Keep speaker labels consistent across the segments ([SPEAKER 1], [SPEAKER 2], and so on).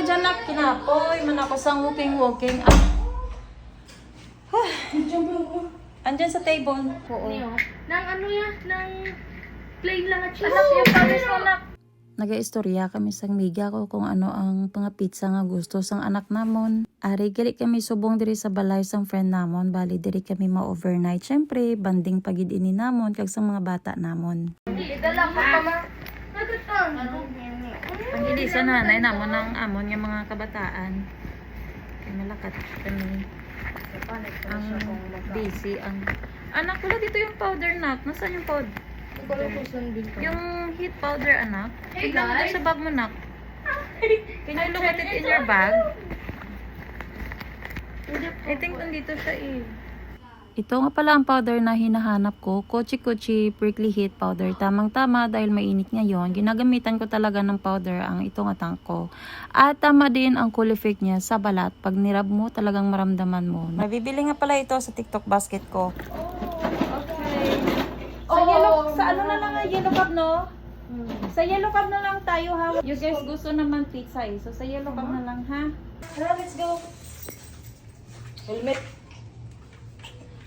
[SPEAKER 1] ka dyan, nak. Kinapoy. Man ako sang walking. Andyan sa table. Oo.
[SPEAKER 2] Nang ano yan? Nang plain lang at cheese. Anak, yung palis mo, anak.
[SPEAKER 1] Nagaistorya kami sang miga ko kung ano ang mga pizza nga gusto sang anak namon. Ari gali kami subong diri sa balay sang friend namon, bali diri kami ma-overnight. Syempre, banding pagid ini namon kag sang mga bata namon.
[SPEAKER 2] Dala ko pa ma.
[SPEAKER 1] Ang hindi sa nanay namon ang amon nga mga kabataan. Kay malakat kami. Ang busy ang anak wala dito yung powder nak. Nasaan yung powder? Yung heat powder, anak. Tignan mo sa bag mo, nak. Can you look at it in your bag? I think nandito siya eh. Ito nga pala ang powder na hinahanap ko. Kochi prickly heat powder. Tamang-tama dahil mainit ngayon. Ginagamitan ko talaga ng powder ang ito nga tank ko. At tama din ang cool effect niya sa balat. Pag nirab mo, talagang maramdaman mo. Nabibili nga pala ito sa TikTok basket ko. Sa ano na lang ang yellow cup, no? Sa yellow cup na lang tayo, ha? You guys gusto naman pizza eh. So, sa yellow cup na lang, ha? Tara, let's go. Helmet.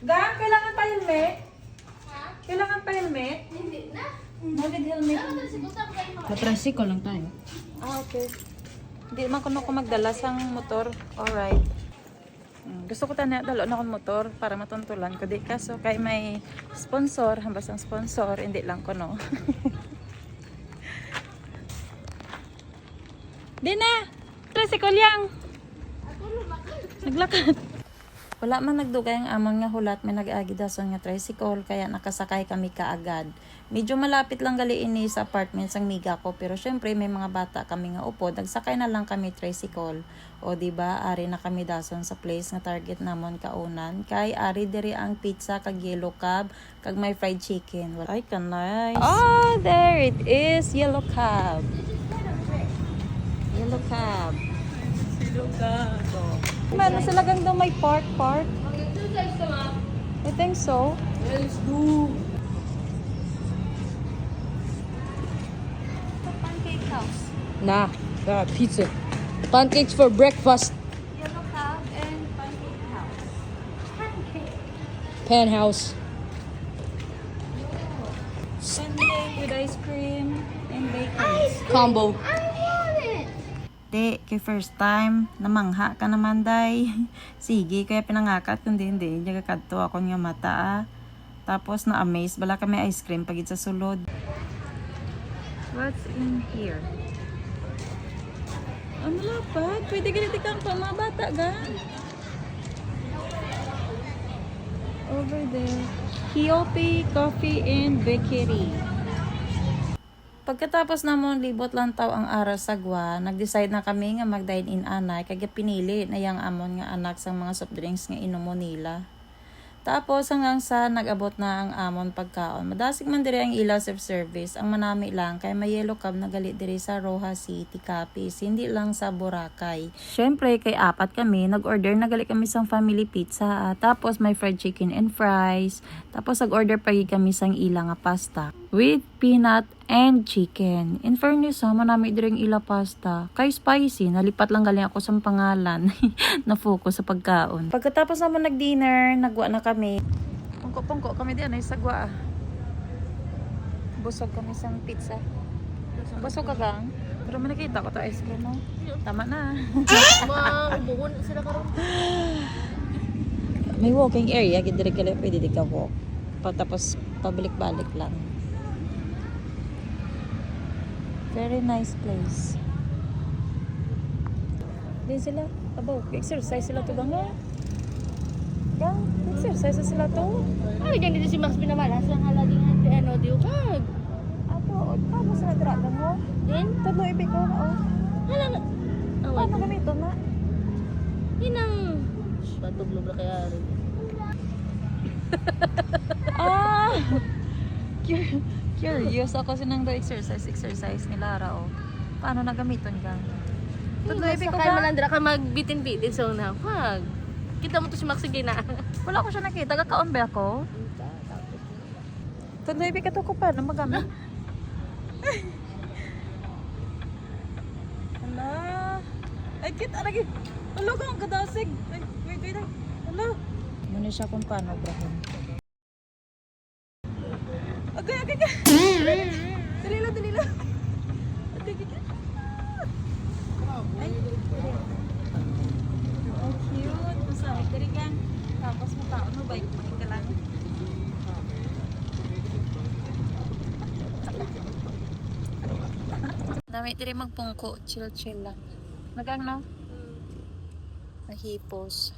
[SPEAKER 1] Gang, kailangan pa helmet? Kailangan pa helmet?
[SPEAKER 2] Hindi na.
[SPEAKER 1] No with helmet.
[SPEAKER 3] Matricycle lang tayo.
[SPEAKER 1] Okay. Hindi man kuno ko magdala sang motor. Alright. Gusto ko tanya dalo na akong motor para matuntulan ko di kaso kay may sponsor, hambas ang sponsor, hindi lang ko no. Di na! Tricycle yang! Naglakad. Wala man nagdugay ang amon nga hulat, may nag-agidason nga tricycle, kaya nakasakay kami kaagad. Medyo malapit lang gali ini sa apartment sang miga ko, pero syempre may mga bata kami nga upod, nagsakay na lang kami tricycle. O diba, ari na kami dason sa place nga target namon kaunan, kay ari diri ang pizza kag yellow cab, kag may fried chicken. Ay, ka nice. Oh, there it is, yellow cab. Yellow cab. Yellow cab. Meron sila gang daw may park. I think so.
[SPEAKER 3] Let's go.
[SPEAKER 2] Pancake house.
[SPEAKER 3] Nah, pizza. Pancakes for breakfast.
[SPEAKER 2] Yellow cab and pancake house. Pancake.
[SPEAKER 3] Penthouse.
[SPEAKER 1] Sunday with ice cream and bacon.
[SPEAKER 3] Combo.
[SPEAKER 2] I want it.
[SPEAKER 1] Di, kay first time, namangha ka naman, day. Sige, kaya pinangakat, kundi hindi. Diyan kakadto ako nga mata, ah. Tapos na-amaze, bala kami ice cream pagid sa sulod. What's in here? Ano lapad? Pwede ganiti kang pa, mga bata, ga? Over there. Kiopi Coffee and Bakery. Pagkatapos namon libot lang taw ang aras sa Gwa, nag-decide na kami nga mag-dine in anay kaya pinili na yang amon nga anak sa mga soft drinks nga inumo nila. Tapos hanggang sa nag-abot na ang amon pagkaon. Madasig man diri ang ilaw self-service, ang manami lang kay may yellow cab na gali diri sa Roja City, Capiz, hindi lang sa Boracay. Syempre kay apat kami, nag-order na gali kami sang family pizza, tapos may fried chicken and fries, tapos nag-order pa kami sang ila nga pasta with peanut and chicken. In fairness, manami diring ila pasta. Kay spicy, nalipat lang galing ako sa pangalan. Na-focus sa pagkaon. Pagkatapos naman nag-dinner, nagwa na kami. Pungko-pungko kami diyan ay sagwa. Busog kami sa pizza. Busog ka gang? Pero may nakita ko to ice cream mo. Tama na.
[SPEAKER 2] Mabuhon sila karon.
[SPEAKER 1] May walking area, gidiri ka lang pwede di ka walk. Tapos pabalik-balik lang. Very nice place. Din sila, abo, exercise sila to gango. Gang, exercise sila to.
[SPEAKER 2] Ay, diyan dito si Max pinamalas ang halaging ano diyo kag.
[SPEAKER 1] Ato, paano sila dira gango?
[SPEAKER 2] Din,
[SPEAKER 1] Todo ibig ko na oh.
[SPEAKER 2] hala na. Away.
[SPEAKER 1] Paano gamito na?
[SPEAKER 2] Inang patuglob ra kaya.
[SPEAKER 1] Ah! Curious ako sinang daw exercise nila ra oh. Paano nagamiton gang? Todo ibig ko
[SPEAKER 2] Kaya
[SPEAKER 1] ba?
[SPEAKER 2] malandra ka magbitin-bitin so na. Wag. Kita mo to si Max sige na.
[SPEAKER 1] Wala ko siya nakita, kakaon ba ako? Todo ibig ka to ko pa na magamit. Hala. Ay, kita lagi. Alo ka, ang kadasig. Ay, wait. Alo. Muna siya kung paano, brahon. Okay. Dali lang. Okay. Ay, oh, cute. Masarap ka rin yan. Tapos mataon mo, bike ka lang. Dami tiri magpungko, chill lang. Nagang no? Mahipos.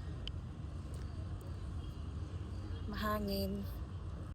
[SPEAKER 1] Mahangin.